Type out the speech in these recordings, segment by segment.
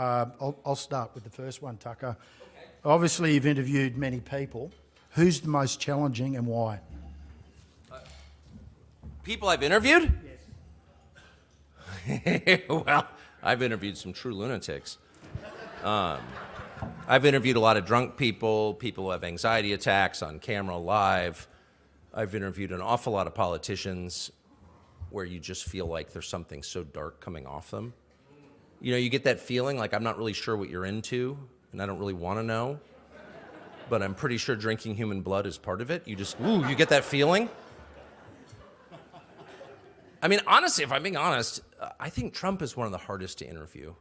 I'll start with the first one, Tucker. Okay. Obviously, you've interviewed many people. Who's the most challenging and why? People I've interviewed? Yes. Well, I've interviewed some true lunatics. I've interviewed a lot of drunk people, people who have anxiety attacks on camera live. I've interviewed an awful lot of politicians where you just feel like there's something so dark coming off them. You know, you get that feeling like I'm not really sure what you're into, and I don't really want to know, but I'm pretty sure drinking human blood is part of it. You just, you get that feeling. I mean, honestly, if I'm being honest, I think Trump is one of the hardest to interview.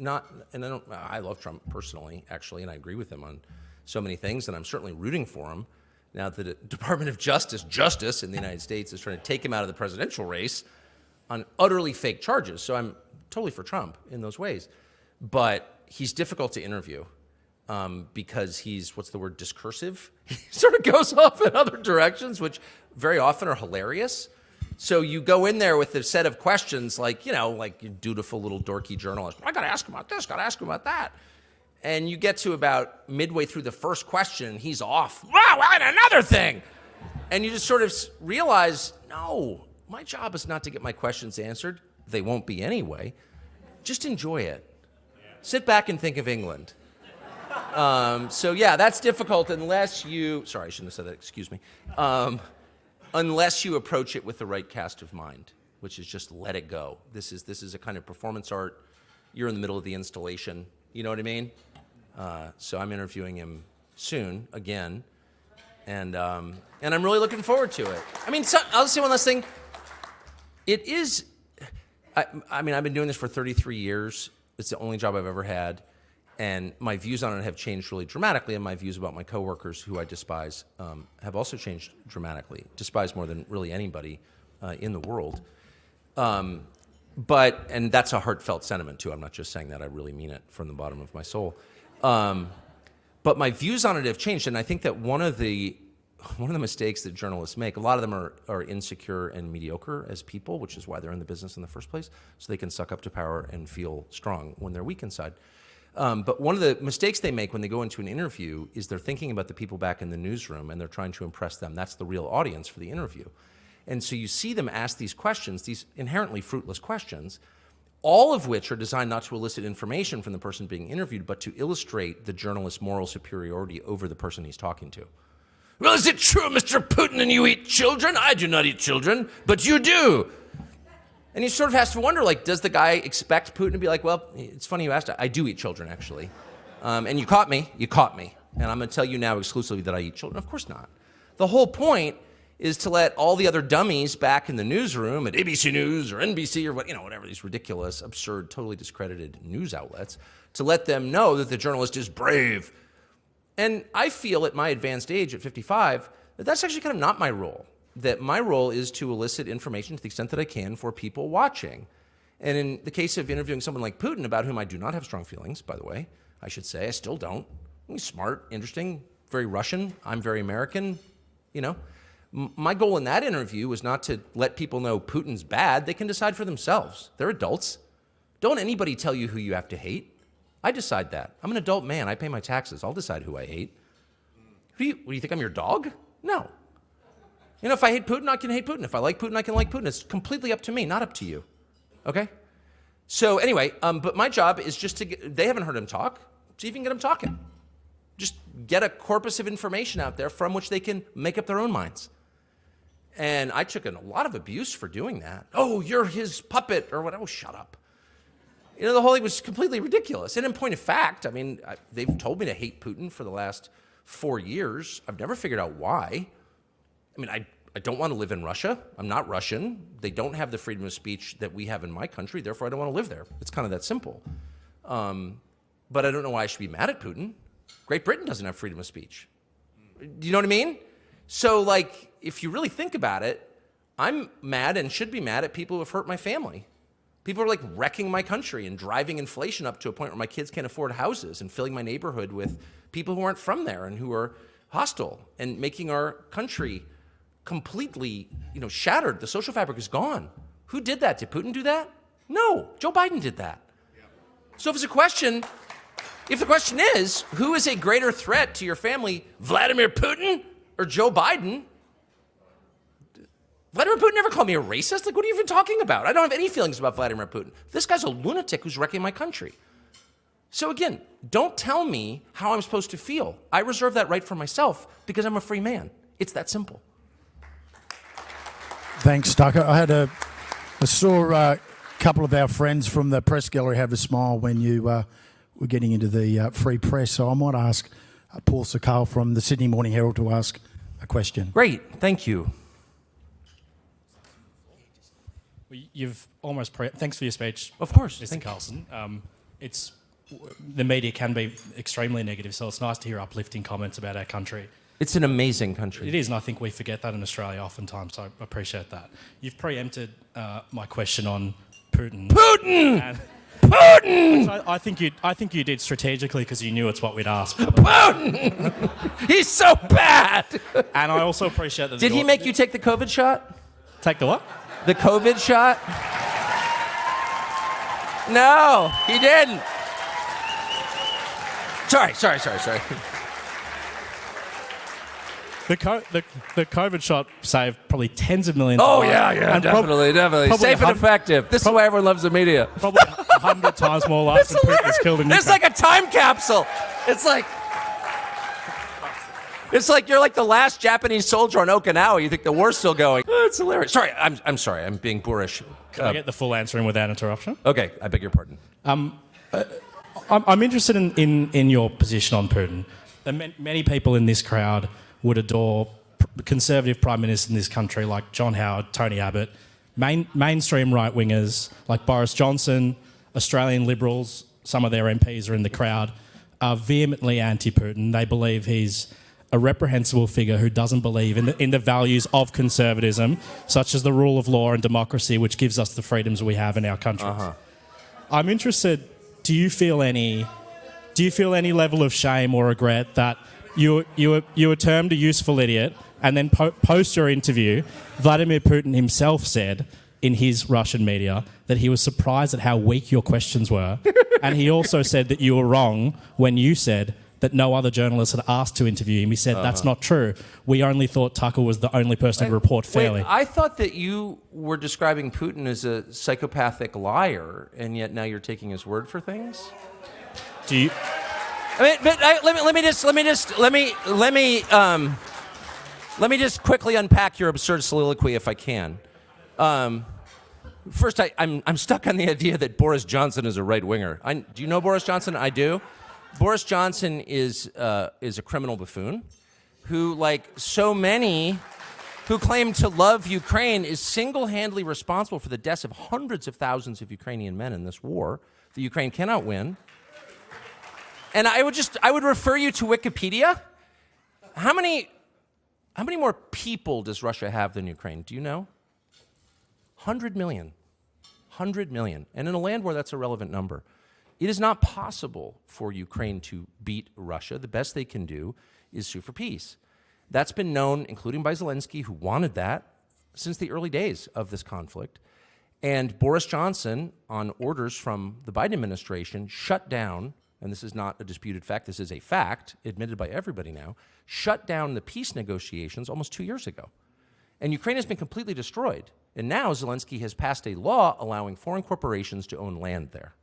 I love Trump personally, actually, and I agree with him on so many things, and I'm certainly rooting for him. Now that the Department of Justice in the United States is trying to take him out of the presidential race on utterly fake charges, so I'm totally for Trump in those ways. But he's difficult to interview because he's, what's the word, discursive? He sort of goes off in other directions, which very often are hilarious. So you go in there with a set of questions like, like your dutiful little dorky journalist. I got to ask him about this, got to ask him about that. And you get to about midway through the first question, he's off. Wow, and another thing. And you just sort of realize, no, my job is not to get my questions answered. They won't be anyway. Just enjoy it. Sit back and think of England. So yeah, that's difficult unless you, sorry, I shouldn't have said that, excuse me. Unless you approach it with the right cast of mind, which is just let it go. This is a kind of performance art. You're in the middle of the installation. You know what I mean? So I'm interviewing him soon again, and I'm really looking forward to it. I mean, I'll say one last thing. It is. I mean, I've been doing this for 33 years. It's the only job I've ever had. And my views on it have changed really dramatically, and my views about my coworkers, who I despise, have also changed dramatically. Despise more than really anybody in the world. And that's a heartfelt sentiment, too. I'm not just saying that. I really mean it from the bottom of my soul. But my views on it have changed, and I think that one of the mistakes that journalists make, a lot of them are insecure and mediocre as people, which is why they're in the business in the first place, so they can suck up to power and feel strong when they're weak inside. But one of the mistakes they make when they go into an interview is they're thinking about the people back in the newsroom and they're trying to impress them. That's the real audience for the interview. And so you see them ask these questions, these inherently fruitless questions, all of which are designed not to elicit information from the person being interviewed, but to illustrate the journalist's moral superiority over the person he's talking to. Well, is it true, Mr. Putin, and you eat children? I do not eat children, but you do. And he sort of has to wonder, like, does the guy expect Putin to be like, well, it's funny you asked. I do eat children, actually. And you caught me. And I'm going to tell you now exclusively that I eat children. Of course not. The whole point is to let all the other dummies back in the newsroom at ABC News or NBC or whatever these ridiculous, absurd, totally discredited news outlets, to let them know that the journalist is brave. And I feel at my advanced age, at 55, that that's actually kind of not my role. That my role is to elicit information to the extent that I can for people watching. And in the case of interviewing someone like Putin, about whom I do not have strong feelings, by the way, I should say, I still don't. He's smart, interesting, very Russian. I'm very American, My goal in that interview was not to let people know Putin's bad. They can decide for themselves. They're adults. Don't anybody tell you who you have to hate. I decide that. I'm an adult man. I pay my taxes. I'll decide who I hate. Do you think I'm your dog? No. If I hate Putin, I can hate Putin. If I like Putin, I can like Putin. It's completely up to me, not up to you. Okay? So anyway, but my job is just they haven't heard him talk, so you can get him talking. Just get a corpus of information out there from which they can make up their own minds. And I took a lot of abuse for doing that. Oh, you're his puppet or whatever. Oh, shut up. The whole thing was completely ridiculous. And in point of fact, they've told me to hate Putin for the last 4 years. I've never figured out why. I don't want to live in Russia. I'm not Russian. They don't have the freedom of speech that we have in my country. Therefore, I don't want to live there. It's kind of that simple. But I don't know why I should be mad at Putin. Great Britain doesn't have freedom of speech. Do you know what I mean? So, if you really think about it, I'm mad and should be mad at people who have hurt my family. People are wrecking my country and driving inflation up to a point where my kids can't afford houses and filling my neighborhood with people who aren't from there and who are hostile and making our country completely, shattered. The social fabric is gone. Who did that? Did Putin do that? No. Joe Biden did that. So if the question is, who is a greater threat to your family, Vladimir Putin or Joe Biden? Vladimir Putin never called me a racist. Like, what are you even talking about? I don't have any feelings about Vladimir Putin. This guy's a lunatic who's wrecking my country. So again, don't tell me how I'm supposed to feel. I reserve that right for myself because I'm a free man. It's that simple. Thanks, Tucker. I saw a couple of our friends from the press gallery have a smile when you were getting into the free press. So I might ask Paul Sakal from the Sydney Morning Herald to ask a question. Great, thank you. You've almost thanks for your speech. Of course, Mr. Carlson. The media can be extremely negative, so it's nice to hear uplifting comments about our country. It's an amazing country. It is, and I think we forget that in Australia oftentimes, so I appreciate that. You've preempted my question on Putin. Putin! Putin! I think you did strategically because you knew it's what we'd ask. Putin! He's so bad! And I also appreciate that... Did he make you take the COVID shot? Take the what? The COVID shot? No, he didn't. Sorry. The COVID shot saved probably tens of millions. Oh, yeah, definitely. Safe and effective. This is why everyone loves the media. Probably 100 times more lives than Putin has killed in Ukraine. It's like a time capsule. It's like you're like the last Japanese soldier on Okinawa. You think the war's still going. Oh, it's hilarious. Sorry, I'm sorry. I'm being boorish. Can I get the full answer in without interruption? Okay, I beg your pardon. I'm interested in your position on Putin. Many people in this crowd would adore conservative prime ministers in this country like John Howard, Tony Abbott, mainstream right-wingers like Boris Johnson, Australian Liberals, some of their MPs are in the crowd, are vehemently anti-Putin. They believe he's a reprehensible figure who doesn't believe in the values of conservatism, such as the rule of law and democracy, which gives us the freedoms we have in our countries. I'm interested, do you feel any level of shame or regret that you were termed a useful idiot, and then post your interview, Vladimir Putin himself said in his Russian media that he was surprised at how weak your questions were, and he also said that you were wrong when you said that no other journalist had asked to interview him. He said, that's not true. We only thought Tucker was the only person to report fairly. Wait, I thought that you were describing Putin as a psychopathic liar, and yet now you're taking his word for things? Do you... Let me just quickly unpack your absurd soliloquy if I can. First, I'm stuck on the idea that Boris Johnson is a right-winger. Do you know Boris Johnson? I do. Boris Johnson is a criminal buffoon who, like so many who claim to love Ukraine, is single-handedly responsible for the deaths of hundreds of thousands of Ukrainian men in this war that Ukraine cannot win. And I would refer you to Wikipedia. How many more people does Russia have than Ukraine? Do you know? 100 million. 100 million. And in a land where that's a relevant number. It is not possible for Ukraine to beat Russia. The best they can do is sue for peace. That's been known, including by Zelensky, who wanted that since the early days of this conflict. And Boris Johnson, on orders from the Biden administration, shut down, and this is not a disputed fact, this is a fact, admitted by everybody now, shut down the peace negotiations almost 2 years ago. And Ukraine has been completely destroyed. And now Zelensky has passed a law allowing foreign corporations to own land there.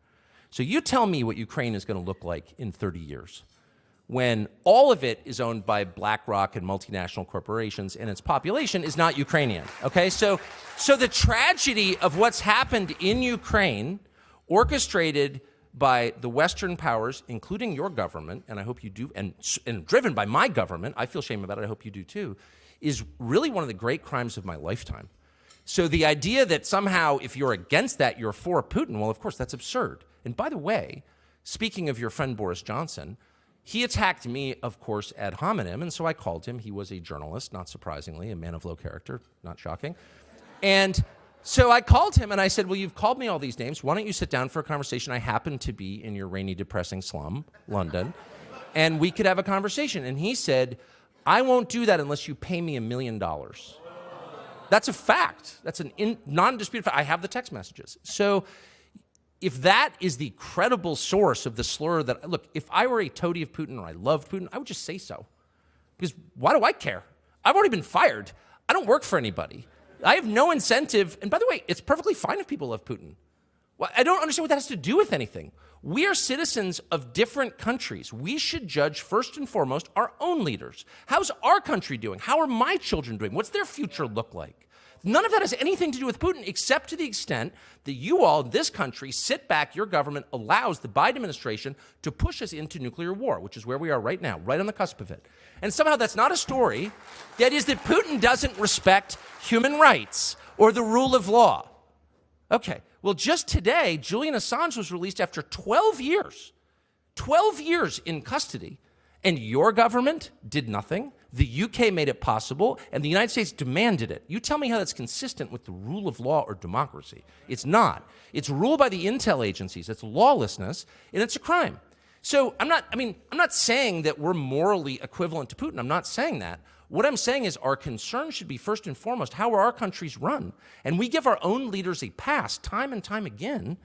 So you tell me what Ukraine is going to look like in 30 years when all of it is owned by BlackRock and multinational corporations and its population is not Ukrainian, okay? So the tragedy of what's happened in Ukraine, orchestrated by the Western powers, including your government, and I hope you do, and driven by my government, I feel shame about it, I hope you do too, is really one of the great crimes of my lifetime. So the idea that somehow if you're against that, you're for Putin, well, of course, that's absurd. And by the way, speaking of your friend Boris Johnson, he attacked me, of course, ad hominem, and so I called him. He was a journalist, not surprisingly, a man of low character, not shocking. And so I called him and I said, well, you've called me all these names. Why don't you sit down for a conversation? I happen to be in your rainy, depressing slum, London, and we could have a conversation. And he said, I won't do that unless you pay me $1 million. That's a fact. That's a non-disputed fact. I have the text messages. So if that is the credible source of the slur that, look, if I were a toady of Putin or I loved Putin, I would just say so. Because why do I care? I've already been fired. I don't work for anybody. I have no incentive. And by the way, it's perfectly fine if people love Putin. Well, I don't understand what that has to do with anything. We are citizens of different countries. We should judge first and foremost our own leaders. How's our country doing? How are my children doing? What's their future look like? None of that has anything to do with Putin, except to the extent that you all, this country, sit back, your government allows the Biden administration to push us into nuclear war, which is where we are right now, right on the cusp of it. And somehow that's not a story. That is that Putin doesn't respect human rights or the rule of law. Okay, well, just today, Julian Assange was released after 12 years. 12 years in custody. And your government did nothing. The UK made it possible, and the United States demanded it. You tell me how that's consistent with the rule of law or democracy. It's not. It's ruled by the intel agencies. It's lawlessness, and it's a crime. So I'm not saying that we're morally equivalent to Putin. I'm not saying that. What I'm saying is our concern should be first and foremost, how are our countries run? And we give our own leaders a pass time and time again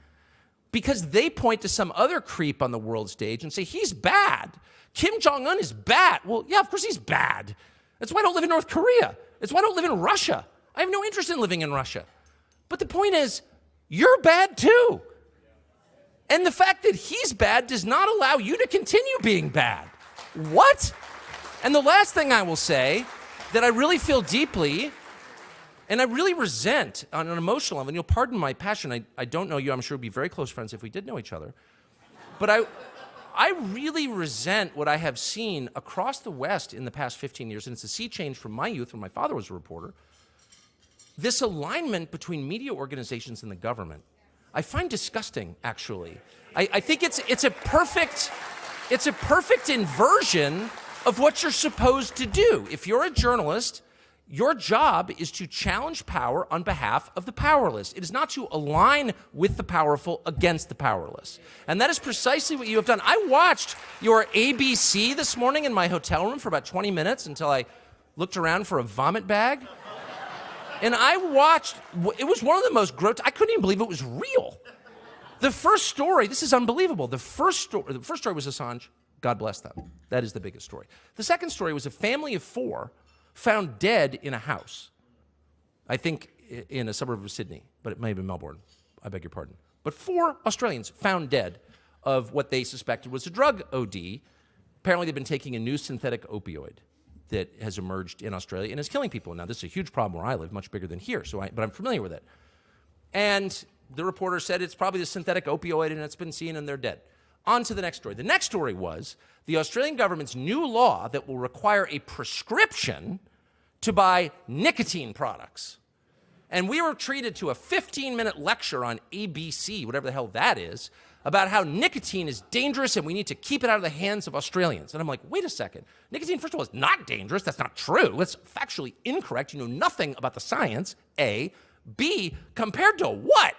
because they point to some other creep on the world stage and say, he's bad. Kim Jong-un is bad. Well, yeah, of course he's bad. That's why I don't live in North Korea. That's why I don't live in Russia. I have no interest in living in Russia. But the point is, you're bad too. And the fact that he's bad does not allow you to continue being bad. What? And the last thing I will say that I really feel deeply and I really resent on an emotional level, and you'll pardon my passion, I don't know you, I'm sure we'd be very close friends if we did know each other. But I really resent what I have seen across the West in the past 15 years, and it's a sea change from my youth when my father was a reporter, this alignment between media organizations and the government. I find disgusting, actually. I think it's a perfect inversion of what you're supposed to do. If you're a journalist, your job is to challenge power on behalf of the powerless. It is not to align with the powerful against the powerless. And that is precisely what you have done. I watched your ABC this morning in my hotel room for about 20 minutes until I looked around for a vomit bag. And I watched, it was one of the most grotesque, I couldn't even believe it was real. The first story, this is unbelievable. The first story was Assange. God bless them. That is the biggest story. The second story was a family of 4 found dead in a house. I think in a suburb of Sydney, but it may have been Melbourne. I beg your pardon. But 4 Australians found dead of what they suspected was a drug OD. Apparently they've been taking a new synthetic opioid that has emerged in Australia and is killing people. Now, this is a huge problem where I live, much bigger than here, but I'm familiar with it. And the reporter said it's probably the synthetic opioid and it's been seen and they're dead. On to the next story. The next story was the Australian government's new law that will require a prescription to buy nicotine products. And we were treated to a 15-minute lecture on ABC, whatever the hell that is, about how nicotine is dangerous and we need to keep it out of the hands of Australians. And I'm like, wait a second. Nicotine, first of all, is not dangerous. That's not true. That's factually incorrect. You know nothing about the science, A. B, compared to what?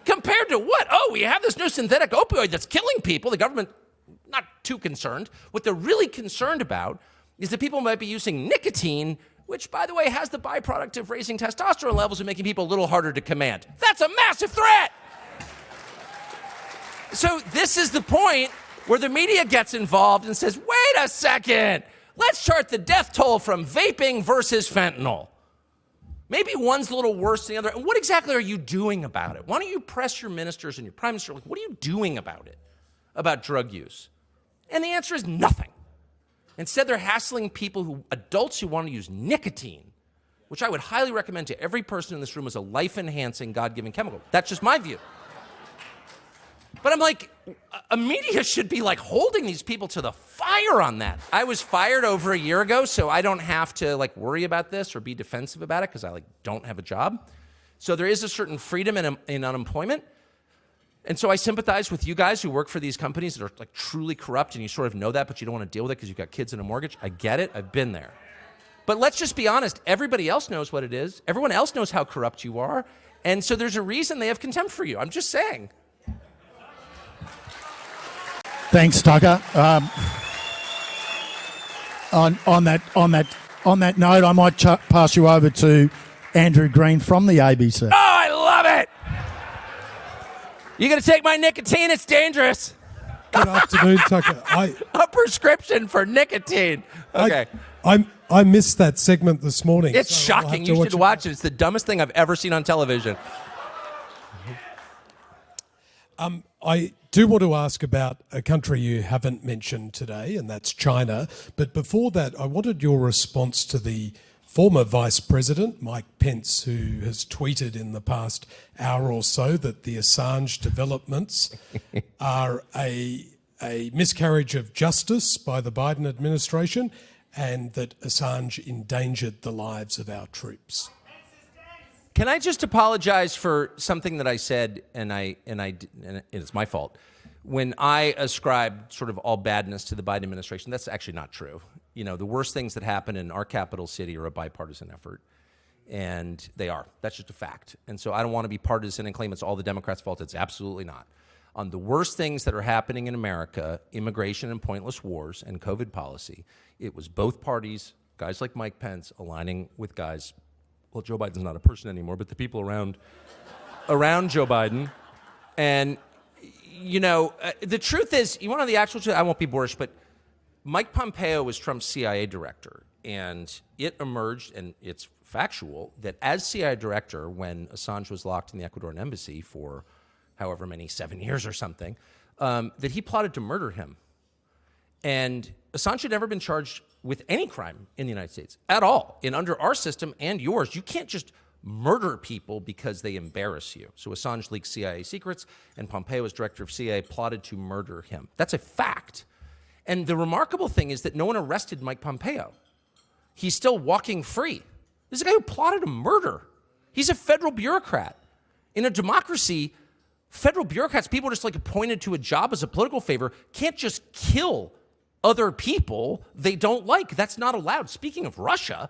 Compared to what? Oh, we have this new synthetic opioid that's killing people. The government, not too concerned. What they're really concerned about is that people might be using nicotine, which, by the way, has the byproduct of raising testosterone levels and making people a little harder to command. That's a massive threat! So this is the point where the media gets involved and says, wait a second, let's chart the death toll from vaping versus fentanyl. Maybe one's a little worse than the other. And what exactly are you doing about it? Why don't you press your ministers and your prime minister? Like, what are you doing about it, about drug use? And the answer is nothing. Instead, they're hassling adults who want to use nicotine, which I would highly recommend to every person in this room as a life-enhancing, God-given chemical. That's just my view. But I'm like, a media should be like holding these people to the fire on that. I was fired over a year ago, so I don't have to like worry about this or be defensive about it because I don't have a job. So there is a certain freedom in unemployment. And so I sympathize with you guys who work for these companies that are like truly corrupt and you sort of know that, but you don't want to deal with it because you've got kids and a mortgage. I get it. I've been there. But let's just be honest. Everybody else knows what it is. Everyone else knows how corrupt you are. And so there's a reason they have contempt for you. I'm just saying. Thanks, Tucker. On that note, I might pass you over to Andrew Green from the ABC. Oh, I love it. You gonna take my nicotine? It's dangerous. Good afternoon, Tucker. A prescription for nicotine. Okay. I missed that segment this morning. It's shocking. You should watch it. It's the dumbest thing I've ever seen on television. I do want to ask about a country you haven't mentioned today, and that's China. But before that, I wanted your response to the former Vice President, Mike Pence, who has tweeted in the past hour or so that the Assange developments are a miscarriage of justice by the Biden administration and that Assange endangered the lives of our troops. Can I just apologize for something that I said, and it's my fault. When I ascribed sort of all badness to the Biden administration, that's actually not true. You know, the worst things that happen in our capital city are a bipartisan effort, and they are. That's just a fact. And so I don't want to be partisan and claim it's all the Democrats' fault. It's absolutely not. On the worst things that are happening in America, immigration and pointless wars and COVID policy, it was both parties, guys like Mike Pence, aligning with guys. Well, Joe Biden's not a person anymore, but the people around Joe Biden. And, you know, the truth is, you want to know the actual truth? I won't be boorish, but Mike Pompeo was Trump's CIA director. And it emerged, and it's factual, that as CIA director, when Assange was locked in the Ecuadorian embassy for however many, 7 years or something, that he plotted to murder him. And Assange had never been charged with any crime in the United States at all. And under our system and yours, you can't just murder people because they embarrass you. So Assange leaked CIA secrets, and Pompeo, as director of CIA, plotted to murder him. That's a fact. And the remarkable thing is that no one arrested Mike Pompeo. He's still walking free. This is a guy who plotted a murder. He's a federal bureaucrat. In a democracy, federal bureaucrats, people just like appointed to a job as a political favor, can't just kill other people they don't like. That's not allowed. Speaking of Russia,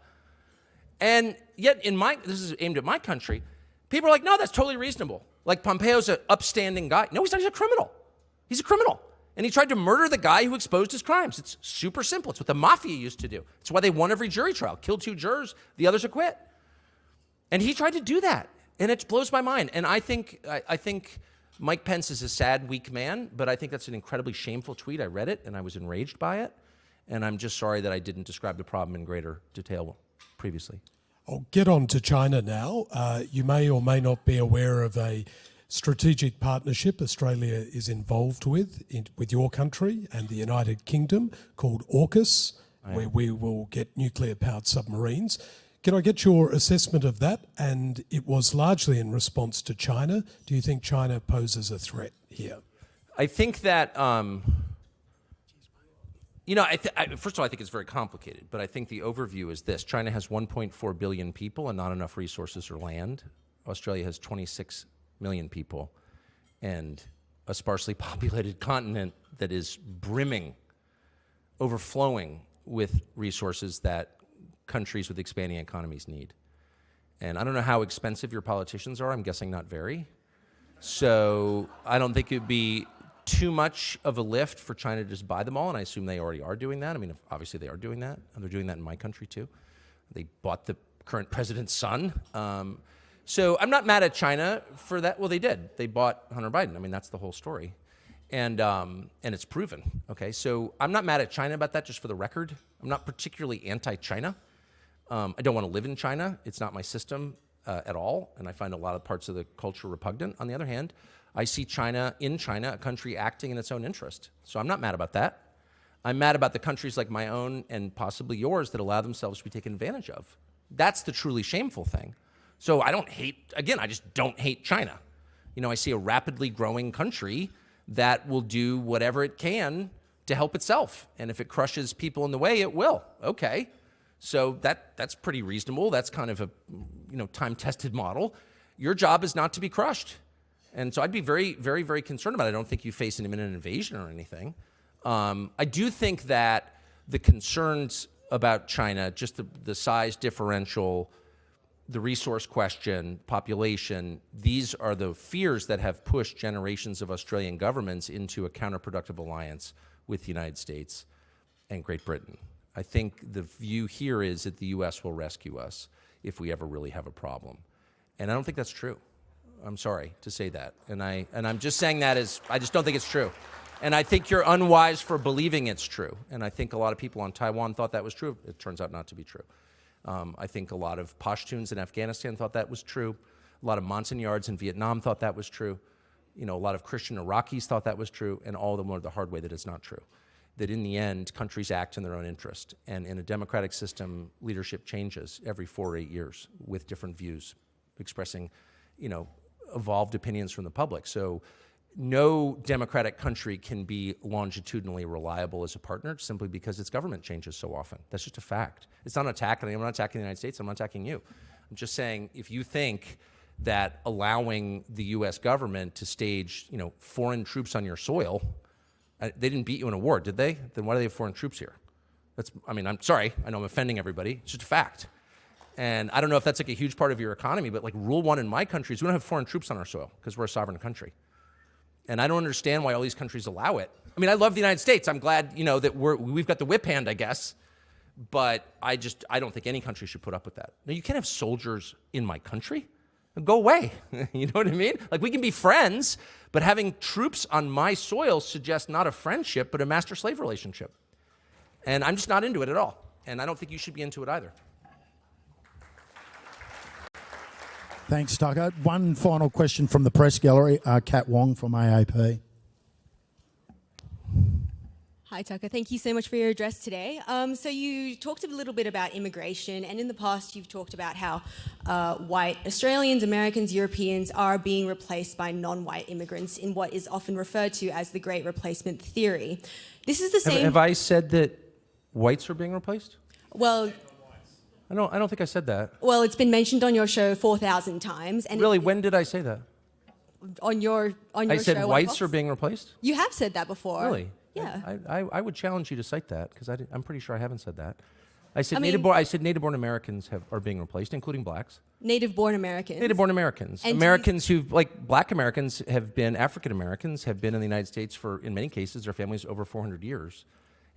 and yet this is aimed at my country, people are like, no, that's totally reasonable. Like Pompeo's an upstanding guy. No, he's not. He's a criminal. He's a criminal. And he tried to murder the guy who exposed his crimes. It's super simple. It's what the mafia used to do. It's why they won every jury trial. Killed 2 jurors, the others acquit. And he tried to do that. And it blows my mind. And I think Mike Pence is a sad, weak man, but I think that's an incredibly shameful tweet. I read it, and I was enraged by it. And I'm just sorry that I didn't describe the problem in greater detail previously. I'll get on to China now. You may or may not be aware of a strategic partnership Australia is involved with your country and the United Kingdom called AUKUS, where we will get nuclear-powered submarines. Can I get your assessment of that? And it was largely in response to China. Do you think China poses a threat here? I think that, first of all, I think it's very complicated, but I think the overview is this. China has 1.4 billion people and not enough resources or land. Australia has 26 million people and a sparsely populated continent that is brimming, overflowing with resources that countries with expanding economies need. And I don't know how expensive your politicians are. I'm guessing not very. So I don't think it would be too much of a lift for China to just buy them all, and I assume they already are doing that. I mean, obviously they are doing that, and they're doing that in my country too. They bought the current president's son. So I'm not mad at China for that. Well, they did. They bought Hunter Biden. I mean, that's the whole story. And it's proven, okay? So I'm not mad at China about that, just for the record. I'm not particularly anti-China. I don't want to live in China. It's not my system at all, and I find a lot of parts of the culture repugnant. On the other hand, I see China, a country acting in its own interest. So I'm not mad about that. I'm mad about the countries like my own and possibly yours that allow themselves to be taken advantage of. That's the truly shameful thing. So I just don't hate China. You know, I see a rapidly growing country that will do whatever it can to help itself. And if it crushes people in the way, it will. Okay. So that's pretty reasonable. That's kind of a, time-tested model. Your job is not to be crushed. And so I'd be very, very, very concerned about it. I don't think you face an imminent invasion or anything. I do think that the concerns about China, just the size differential, the resource question, population, these are the fears that have pushed generations of Australian governments into a counterproductive alliance with the United States and Great Britain. I think the view here is that the U.S. will rescue us if we ever really have a problem. And I don't think that's true. I'm sorry to say that. And I'm just saying that as, I just don't think it's true. And I think you're unwise for believing it's true. And I think a lot of people on Taiwan thought that was true. It turns out not to be true. I think a lot of Pashtuns in Afghanistan thought that was true. A lot of Montagnards in Vietnam thought that was true. You know, a lot of Christian Iraqis thought that was true, and all of them learned the hard way that it's not true. That in the end, countries act in their own interest. And in a democratic system, leadership changes every 4 or 8 years with different views, expressing, you know, evolved opinions from the public. So no democratic country can be longitudinally reliable as a partner simply because its government changes so often. That's just a fact. It's not an attack. I'm not attacking the United States. I'm not attacking you. I'm just saying, if you think that allowing the U.S. government to stage, you know, foreign troops on your soil, they didn't beat you in a war, did they? Then why do they have foreign troops here? I mean, I'm sorry. I know I'm offending everybody. It's just a fact. And I don't know if that's like a huge part of your economy, but like rule one in my country is we don't have foreign troops on our soil because we're a sovereign country. And I don't understand why all these countries allow it. I mean, I love the United States. I'm glad, you know, that we've got the whip hand, I guess. But I don't think any country should put up with that. No, you can't have soldiers in my country. Go away. You know what I mean? Like, we can be friends, but having troops on my soil suggests not a friendship, but a master-slave relationship. And I'm just not into it at all. And I don't think you should be into it either. Thanks, Tucker. One final question from the press gallery. Kat Wong from AAP. Hi, Tucker. Thank you so much for your address today. So you talked a little bit about immigration, and in the past you've talked about how white Australians, Americans, Europeans are being replaced by non-white immigrants in what is often referred to as the Great Replacement Theory. This is the same... Have I said that whites are being replaced? Well... I don't think I said that. Well, it's been mentioned on your show 4,000 times. And really, when did I say that? On your show. I said whites are being replaced? You have said that before. Really? Yeah. I would challenge you to cite that, because I'm pretty sure I haven't said that. I said native-born Americans are being replaced, including blacks. Native-born Americans. Native-born Americans. And Americans who, like black Americans, African Americans have been in the United States for, in many cases, their families over 400 years.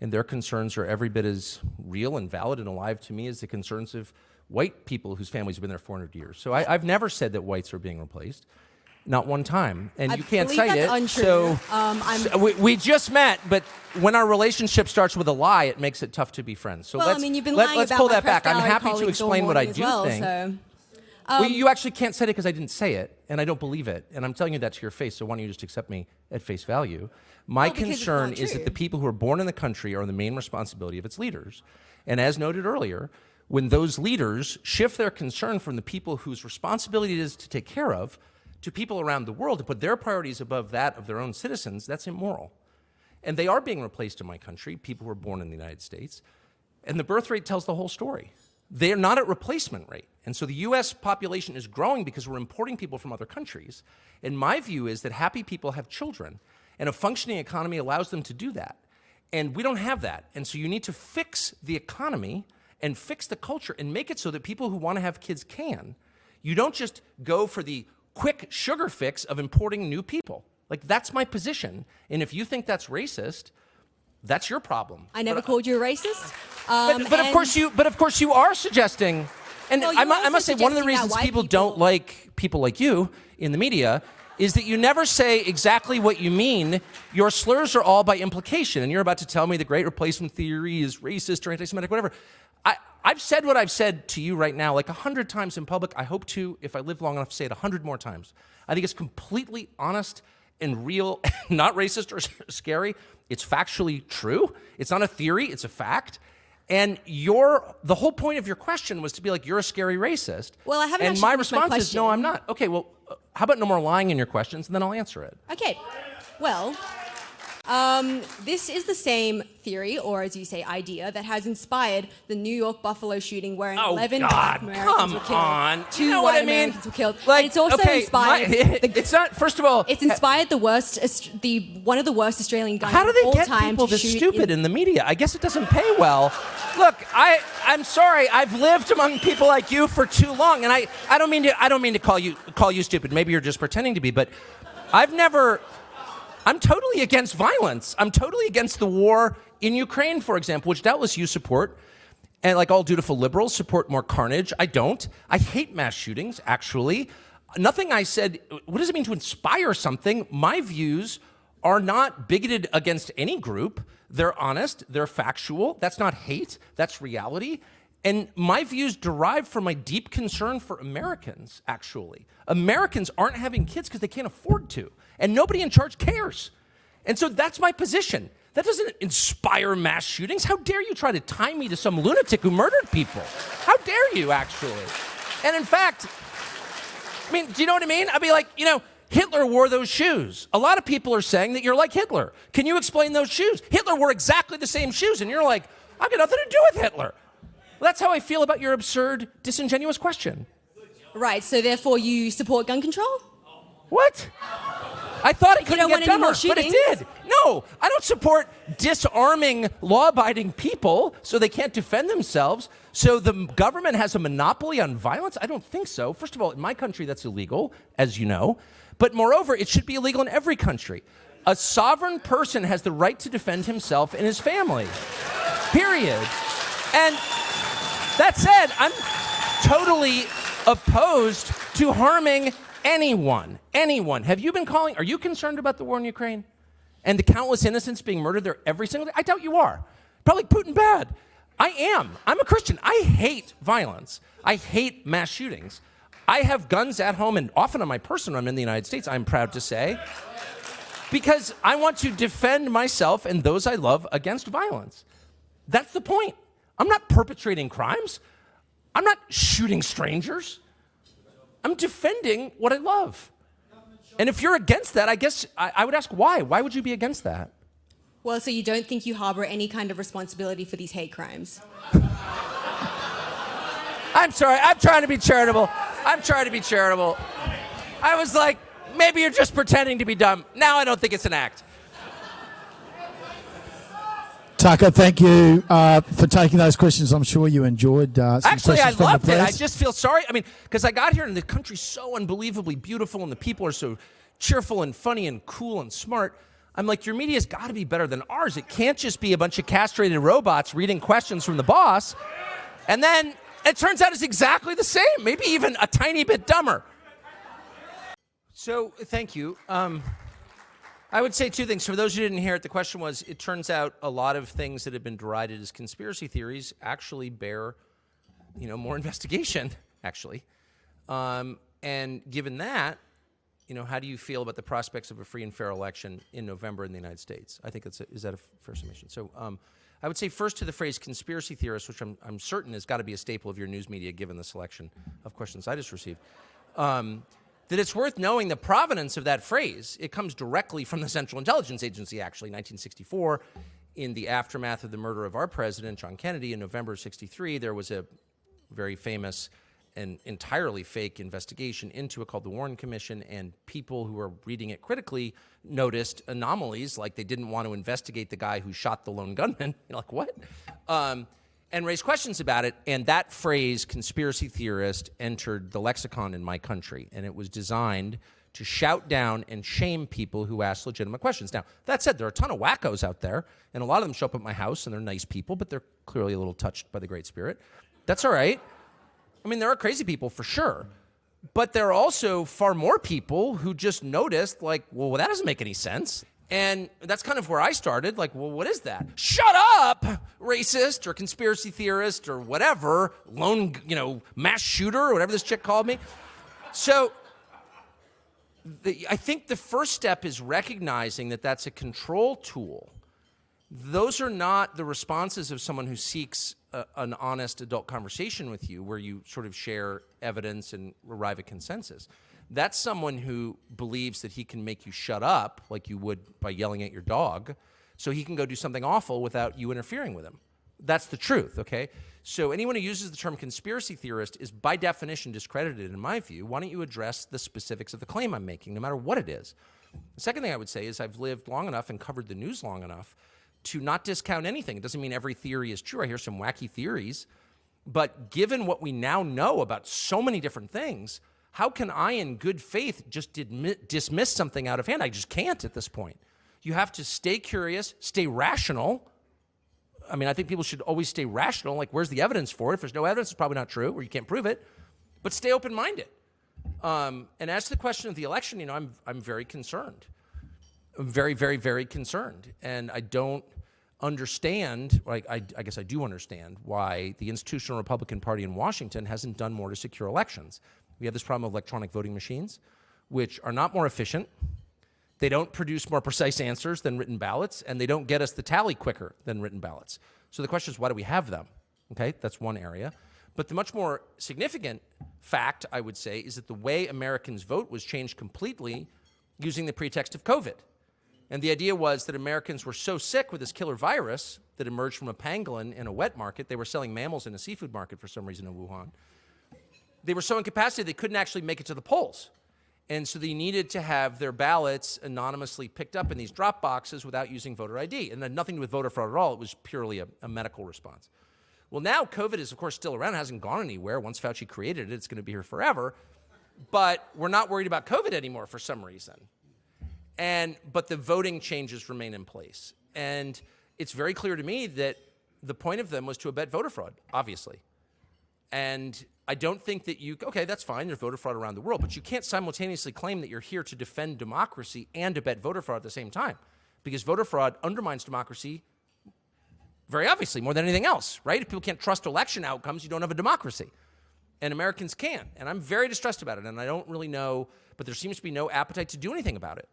And their concerns are every bit as real and valid and alive to me as the concerns of white people whose families have been there 400 years. So I've never said that whites are being replaced. Not one time. And you can't cite it. Untrue. So we just met, but when our relationship starts with a lie, it makes it tough to be friends. So you've been lying let's about pull my that back. press I'm gallery happy to explain what I do think. So. Well, you actually can't cite it because I didn't say it, and I don't believe it. And I'm telling you that to your face, so why don't you just accept me at face value? My concern is that the people who are born in the country are the main responsibility of its leaders. And as noted earlier, when those leaders shift their concern from the people whose responsibility it is to take care of to people around the world to put their priorities above that of their own citizens, that's immoral. And they are being replaced in my country, people who are born in the United States. And the birth rate tells the whole story. They are not at replacement rate. And so the U.S. population is growing because we're importing people from other countries. And my view is that happy people have children, and a functioning economy allows them to do that. And we don't have that. And so you need to fix the economy and fix the culture and make it so that people who want to have kids can. You don't just go for the quick sugar fix of importing new people. Like, that's my position. And if you think that's racist, that's your problem. I never called you a racist. But of course you are suggesting, and well, I must say, one of the reasons people don't like people like you in the media is that you never say exactly what you mean. Your slurs are all by implication, and you're about to tell me the Great Replacement Theory is racist or anti-Semitic, whatever. I've said what I've said to you right now like 100 times in public. I hope to, if I live long enough, to say it 100 more times. I think it's completely honest and real, not racist or scary. It's factually true. It's not a theory, it's a fact. And the whole point of your question was to be like, you're a scary racist. Well, I haven't. And my response is, no, I'm not. Okay, well, how about no more lying in your questions, and then I'll answer it. Okay. Well, this is the same theory, or as you say, idea, that has inspired the New York Buffalo shooting where 11 black Americans were killed. Two white Americans were killed. Like, and it's also inspired... it's not, first of all... It's inspired one of the worst Australian guns How do they of all get time people to this shoot stupid in the media? I guess it doesn't pay well. Look, I'm sorry. I've lived among people like you for too long, and I don't mean to call you stupid. Maybe you're just pretending to be, but I'm totally against violence. I'm totally against the war in Ukraine, for example, which doubtless you support. And like all dutiful liberals, support more carnage. I don't. I hate mass shootings, actually. nothing I said, what does it mean to inspire something? My views are not bigoted against any group. They're honest, they're factual. That's not hate, that's reality. And my views derive from my deep concern for Americans, actually. Americans aren't having kids because they can't afford to, and nobody in charge cares. And so that's my position. That doesn't inspire mass shootings. How dare you try to tie me to some lunatic who murdered people? How dare you, actually? And in fact, I mean, do you know what I mean? I'd be like, Hitler wore those shoes. A lot of people are saying that you're like Hitler. Can you explain those shoes? Hitler wore exactly the same shoes, and you're like, I've got nothing to do with Hitler. Well, that's how I feel about your absurd, disingenuous question. Right, so therefore you support gun control? What? I thought it couldn't get dumber, but it did. No, I don't support disarming law-abiding people so they can't defend themselves. So the government has a monopoly on violence? I don't think so. First of all, in my country, that's illegal, as you know. But moreover, it should be illegal in every country. A sovereign person has the right to defend himself and his family. Period. And that said, I'm totally opposed to harming anyone. Anyone. Have you been calling? Are you concerned about the war in Ukraine? And the countless innocents being murdered there every single day? I doubt you are. Probably Putin bad. I am. I'm a Christian. I hate violence. I hate mass shootings. I have guns at home, and often on my person when I'm in the United States, I'm proud to say, because I want to defend myself and those I love against violence. That's the point. I'm not perpetrating crimes. I'm not shooting strangers. I'm defending what I love. And if you're against that, I guess I would ask why. Why would you be against that? Well, so you don't think you harbor any kind of responsibility for these hate crimes? I'm sorry. I'm trying to be charitable. I was like, maybe you're just pretending to be dumb. Now I don't think it's an act. Tucker, thank you for taking those questions. I'm sure you enjoyed some Actually, I questions from the loved it. I press. just feel sorry. I mean, because I got here and the country's so unbelievably beautiful and the people are so cheerful and funny and cool and smart. I'm like, your media's got to be better than ours. It can't just be a bunch of castrated robots reading questions from the boss. And then it turns out it's exactly the same, maybe even a tiny bit dumber. So, thank you. I would say two things. For those who didn't hear it, the question was, it turns out a lot of things that have been derided as conspiracy theories actually bear, more investigation, actually. And given that, how do you feel about the prospects of a free and fair election in November in the United States? I think is that a fair summation? So I would say first to the phrase conspiracy theorist, which I'm certain has got to be a staple of your news media given the selection of questions I just received. That it's worth knowing the provenance of that phrase. It comes directly from the Central Intelligence Agency, actually, 1964. In the aftermath of the murder of our president, John Kennedy, in November of 63, there was a very famous and entirely fake investigation into it called the Warren Commission, and people who were reading it critically noticed anomalies, like they didn't want to investigate the guy who shot the lone gunman. You're like, what? And raised questions about it, and that phrase, conspiracy theorist, entered the lexicon in my country, and it was designed to shout down and shame people who ask legitimate questions. Now, that said, there are a ton of wackos out there, and a lot of them show up at my house, and they're nice people, but they're clearly a little touched by the Great Spirit. That's all right. I mean, there are crazy people for sure, but there are also far more people who just noticed, like, well, that doesn't make any sense. And that's kind of where I started. Like, well, what is that? Shut up, racist or conspiracy theorist or whatever, lone, mass shooter or whatever this chick called me. So I think the first step is recognizing that that's a control tool. Those are not the responses of someone who seeks an honest adult conversation with you where you sort of share evidence and arrive at consensus. That's someone who believes that he can make you shut up like you would by yelling at your dog so he can go do something awful without you interfering with him. That's the truth, okay? So anyone who uses the term conspiracy theorist is by definition discredited in my view. Why don't you address the specifics of the claim I'm making, no matter what it is? The second thing I would say is I've lived long enough and covered the news long enough to not discount anything. It doesn't mean every theory is true. I hear some wacky theories. But given what we now know about so many different things, how can I, in good faith, just dismiss something out of hand? I just can't at this point. You have to stay curious, stay rational. I mean, I think people should always stay rational. Like, where's the evidence for it? If there's no evidence, it's probably not true, or you can't prove it. But stay open-minded. And as to the question of the election, you know, I'm very concerned. I'm very, very, very concerned. And I don't understand, like I guess I do understand, why the institutional Republican Party in Washington hasn't done more to secure elections. We have this problem of electronic voting machines, which are not more efficient. They don't produce more precise answers than written ballots, and they don't get us the tally quicker than written ballots. So the question is, why do we have them? Okay, that's one area. But the much more significant fact, I would say, is that the way Americans vote was changed completely using the pretext of COVID. And the idea was that Americans were so sick with this killer virus that emerged from a pangolin in a wet market. They were selling mammals in a seafood market for some reason in Wuhan. They were so incapacitated they couldn't actually make it to the polls. And so they needed to have their ballots anonymously picked up in these drop boxes without using voter ID. And had nothing to do with voter fraud at all. It was purely a medical response. Well, now COVID is, of course, still around. It hasn't gone anywhere. Once Fauci created it, it's going to be here forever. But we're not worried about COVID anymore for some reason. But the voting changes remain in place. And it's very clear to me that the point of them was to abet voter fraud, obviously. And I don't think that okay, that's fine, there's voter fraud around the world, but you can't simultaneously claim that you're here to defend democracy and abet voter fraud at the same time. Because voter fraud undermines democracy very obviously, more than anything else, right? If people can't trust election outcomes, you don't have a democracy. And Americans can. And I'm very distressed about it, and I don't really know, but there seems to be no appetite to do anything about it.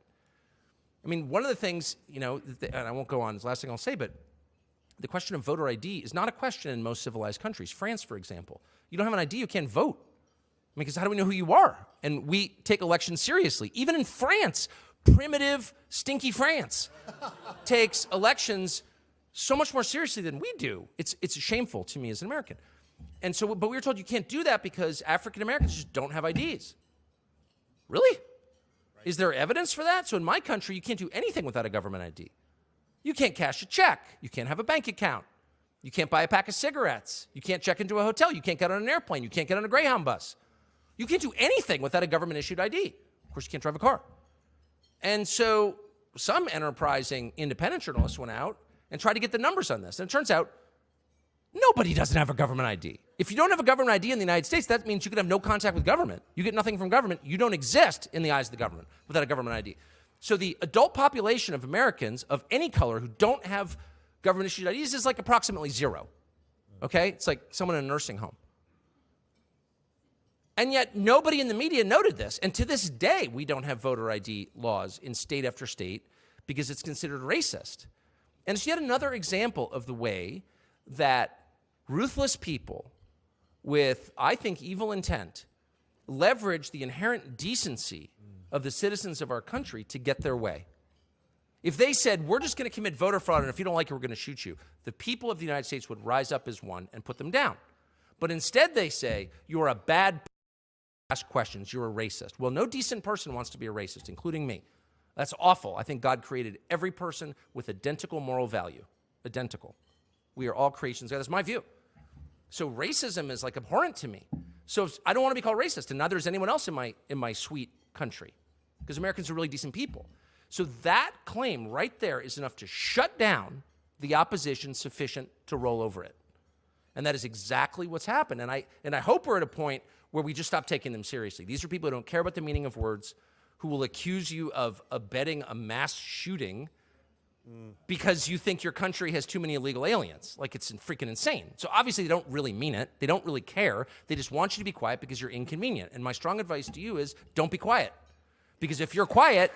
I mean, one of the things, you know, and I won't go on, it's the last thing I'll say, but the question of voter ID is not a question in most civilized countries. France, for example, you don't have an ID, you can't vote. I mean, because how do we know who you are? And we take elections seriously. Even in France, primitive, stinky France takes elections so much more seriously than we do. It's shameful to me as an American. And so, but we were told you can't do that because African Americans just don't have IDs. Really? Is there evidence for that? So in my country, you can't do anything without a government ID. You can't cash a check. You can't have a bank account. You can't buy a pack of cigarettes. You can't check into a hotel. You can't get on an airplane. You can't get on a Greyhound bus. You can't do anything without a government-issued ID. Of course, you can't drive a car. And so some enterprising independent journalists went out and tried to get the numbers on this. And it turns out nobody doesn't have a government ID. If you don't have a government ID in the United States, that means you can have no contact with government. You get nothing from government. You don't exist in the eyes of the government without a government ID. So the adult population of Americans of any color who don't have government-issued IDs is like approximately zero. Okay? It's like someone in a nursing home. And yet nobody in the media noted this. And to this day, we don't have voter ID laws in state after state because it's considered racist. And it's yet another example of the way that ruthless people with, I think, evil intent leverage the inherent decency of the citizens of our country to get their way. If they said, we're just going to commit voter fraud, and if you don't like it, we're going to shoot you, the people of the United States would rise up as one and put them down. But instead they say, you're a bad ask questions, you're a racist. Well, no decent person wants to be a racist, including me. That's awful. I think God created every person with identical moral value. Identical. We are all creations. That's my view. So racism is like abhorrent to me. So I don't want to be called racist, and neither is anyone else in my sweet country, because Americans are really decent people. So that claim right there is enough to shut down the opposition sufficient to roll over it. And that is exactly what's happened. And I hope we're at a point where we just stop taking them seriously. These are people who don't care about the meaning of words, who will accuse you of abetting a mass shooting because you think your country has too many illegal aliens. Like, it's freaking insane. So obviously they don't really mean it. They don't really care. They just want you to be quiet because you're inconvenient. And my strong advice to you is don't be quiet. Because if you're quiet,